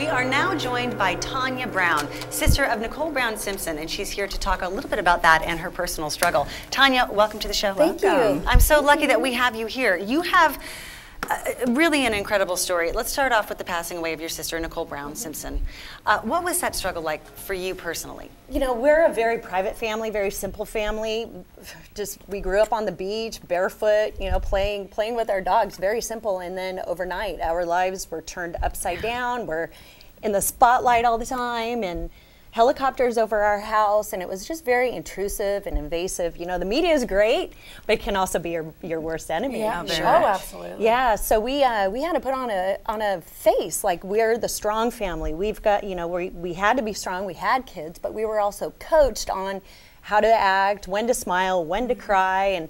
We are now joined by Tanya Brown, sister of Nicole Brown Simpson, and she's here to talk a little bit about that and her personal struggle. Tanya, welcome to the show. Thank you. I'm so lucky that we have you here. You have really an incredible story. Let's start off with the passing away of your sister, Nicole Brown Simpson. What was that struggle like for you personally? You know, we're a very private family, very simple family. We grew up on the beach, barefoot, you know, playing with our dogs, very simple. And then overnight, our lives were turned upside down. We're in the spotlight all the time, and helicopters over our house, and it was just very intrusive and invasive. You know, the media is great, but it can also be your worst enemy. Yeah, sure. Oh, absolutely. Yeah, so we had to put on a face, like we're the strong family. We've got, you know, we had to be strong. We had kids, but we were also coached on how to act, when to smile, when to cry, and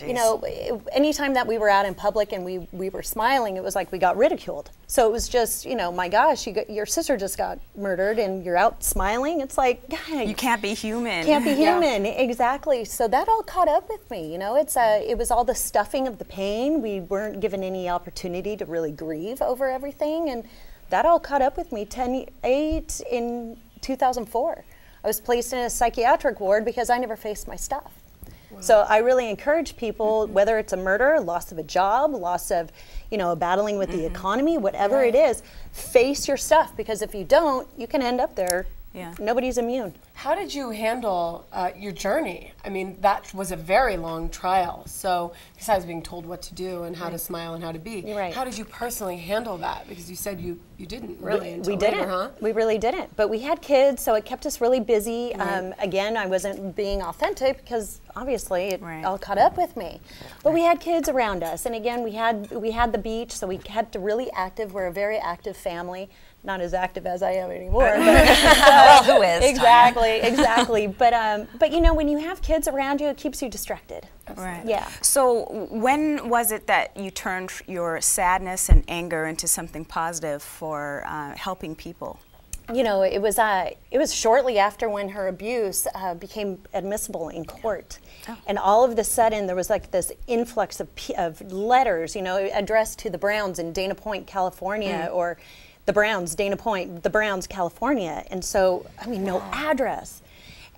you know, anytime that we were out in public and we were smiling, it was like we got ridiculed. So it was just, you know, my gosh, your sister just got murdered and you're out smiling. It's like, God, you can't be human. Can't be human, exactly. So that all caught up with me. You know, it was all the stuffing of the pain. We weren't given any opportunity to really grieve over everything, and that all caught up with me. 8 in 2004. I was placed in a psychiatric ward because I never faced my stuff. Wow. So I really encourage people, whether it's a murder, loss of a job, loss of, you know, battling with the economy, whatever it is, face your stuff, because if you don't, you can end up there. Yeah. Nobody's immune. How did you handle your journey? I mean, that was a very long trial. So besides being told what to do and how to smile and how to be, how did you personally handle that? Because you said you didn't really until we didn't. Later, huh? We really didn't. But we had kids, so it kept us really busy. Again, I wasn't being authentic because obviously it all caught up with me. But we had kids around us, and again, we had the beach, so we kept really active. We're a very active family. Not as active as I am anymore. But, well, who is? Exactly. But you know, when you have kids around you, it keeps you distracted. Right. Yeah. So when was it that you turned your sadness and anger into something positive for helping people? You know, it was shortly after when her abuse became admissible in court. Oh. And all of a sudden there was like this influx of letters, you know, addressed to the Browns in Dana Point, California, or the Browns, Dana Point, the Browns, California. And so, I mean, no address.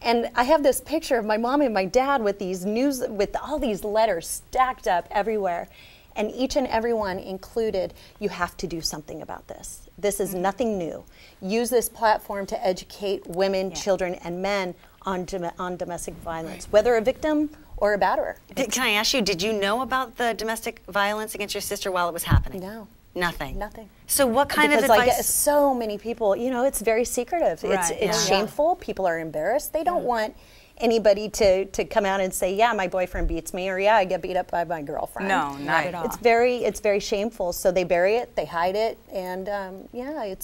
And I have this picture of my mom and my dad with with all these letters stacked up everywhere. And each and every one included, you have to do something about this. This is nothing new. Use this platform to educate women, children, and men on domestic violence, whether a victim or a batterer. Can I ask you, did you know about the domestic violence against your sister while it was happening? No. Nothing. Nothing. So what kind of advice? Like so many people, you know, it's very secretive. It's shameful. People are embarrassed. They don't want anybody to come out and say, yeah, my boyfriend beats me, or yeah, I get beat up by my girlfriend. No, not at all. It's very shameful. So they bury it, they hide it, and yeah,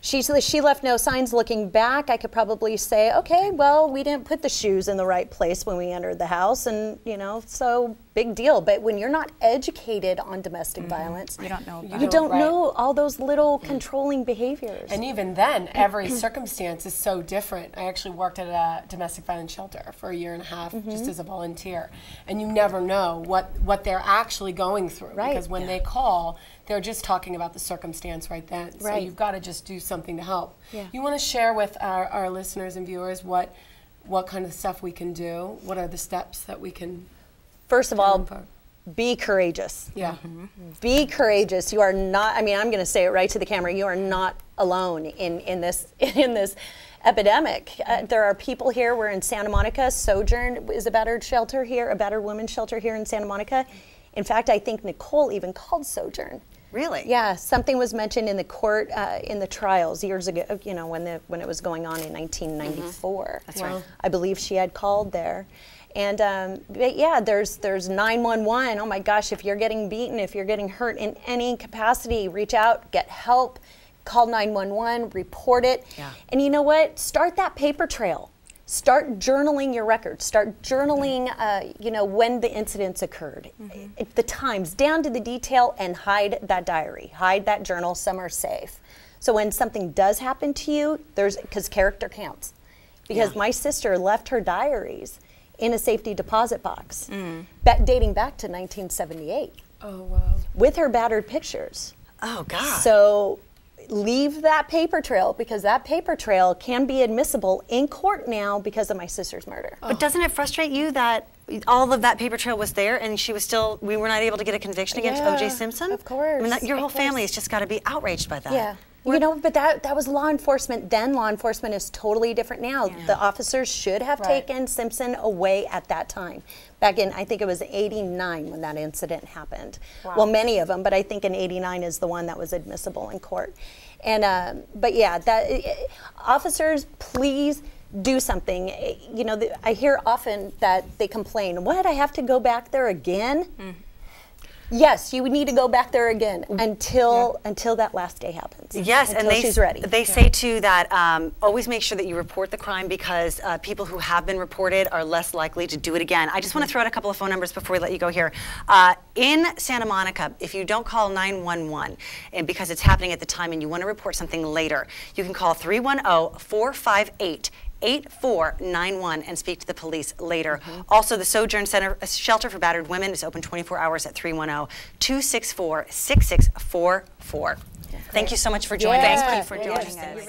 she left no signs. Looking back, I could probably say, okay, well, we didn't put the shoes in the right place when we entered the house, and you know, so big deal. But when you're not educated on domestic violence, you don't know about you don't know all those little controlling behaviors. And even then, every circumstance is so different. I actually worked at a domestic violence shelter for 1.5 years just as a volunteer, and you never know what they're actually going through, because when they call, they're just talking about the circumstance right then. So you've got to just do something to help. You want to share with our listeners and viewers what kind of stuff we can do? What are the steps that we can? First of all, be courageous. Yeah. Be courageous. You are not, I mean, I'm going to say it right to the camera, you are not alone in this epidemic. There are people here. We're in Santa Monica. Sojourn is a battered shelter here, a battered women's shelter here in Santa Monica. In fact, I think Nicole even called Sojourn. Really? Yeah, something was mentioned in the court in the trials years ago, you know, when it was going on in 1994. That's right. I believe she had called there. And but yeah, there's 911. Oh my gosh, if you're getting beaten, if you're getting hurt in any capacity, reach out, get help, call 911, report it. Yeah. And you know what? Start that paper trail. Start journaling your records. Start journaling, you know, when the incidents occurred, the times, down to the detail, and hide that diary, hide that journal somewhere safe. So when something does happen to you, because character counts. Because my sister left her diaries in a safety deposit box, dating back to 1978. Oh, wow. With her battered pictures. Oh, God. So, leave that paper trail, because that paper trail can be admissible in court now because of my sister's murder. But doesn't it frustrate you that all of that paper trail was there and we were not able to get a conviction against O.J. Simpson? Of course. I mean, your whole family has just got to be outraged by that. Yeah. You know, but that was law enforcement then. Law enforcement is totally different now. Yeah. The officers should have taken Simpson away at that time. Back in, I think it was '89 when that incident happened. Wow. Well, many of them, but I think in '89 is the one that was admissible in court. And, but yeah, officers, please do something. You know, I hear often that they complain, what, I have to go back there again? Mm. Yes, you would need to go back there again until that last day happens. Yes, and she's ready. They say too that always make sure that you report the crime, because people who have been reported are less likely to do it again. I just want to throw out a couple of phone numbers before we let you go here. In Santa Monica, if you don't call 911 and because it's happening at the time and you want to report something later, you can call 310-458-8491 and speak to the police later. Also, the Sojourn Center Shelter for Battered Women is open 24 hours at 310-264-6644. Thank you so much for joining us. Thank you for joining us.